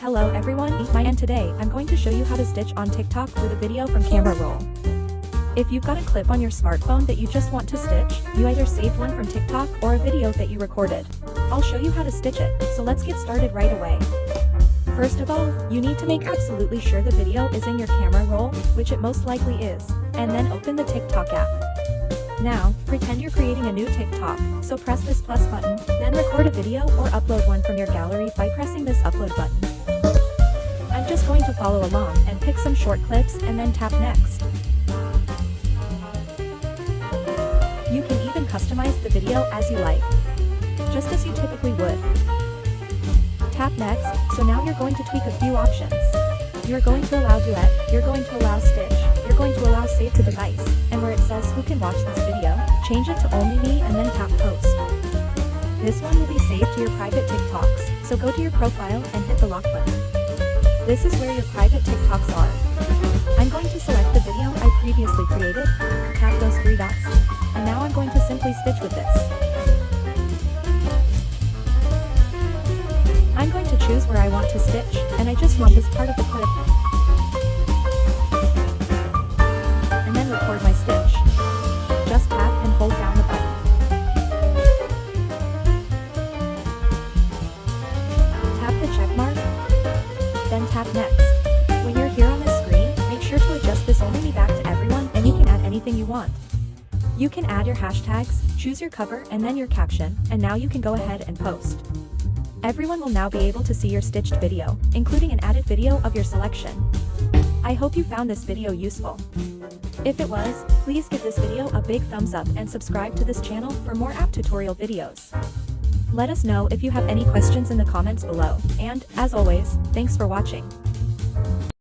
Hello everyone, and today I'm going to show you how to stitch on TikTok with a video from Camera Roll. If you've got a clip on your smartphone that you just want to stitch, you either saved one from TikTok or a video that you recorded. I'll show you how to stitch it, so let's get started right away. First of all, you need to make absolutely sure the video is in your Camera Roll, which it most likely is, and then open the TikTok app. Now, pretend you're creating a new TikTok, so press this plus button, then record a video or upload one from your gallery by pressing this upload button. I'm just going to follow along and pick some short clips and then tap next. You can even customize the video as you like, just as you typically would. Tap next, so now you're going to tweak a few options. You're going to allow duet, you're going to allow stitch, you're going to allow save to device, and where it says who can watch this video, change it to only me and then tap post. This one will be saved to your private TikToks, so go to your profile and hit the lock button. This is where your private TikToks are. I'm going to select the video I previously created, tap those three dots, and now I'm going to simply stitch with this. I'm going to choose where I want to stitch, and I just want this part of the clip. And then record my stitch. Just tap and hold down the button. Tap the check mark, then tap next. When you're here on this screen, make sure to adjust this only back to everyone, and you can add anything you want. You can add your hashtags, choose your cover and then your caption, and now you can go ahead and post. Everyone will now be able to see your stitched video, including an added video of your selection. I hope you found this video useful. If it was, please give this video a big thumbs up and subscribe to this channel for more app tutorial videos. Let us know if you have any questions in the comments below, and, as always, thanks for watching.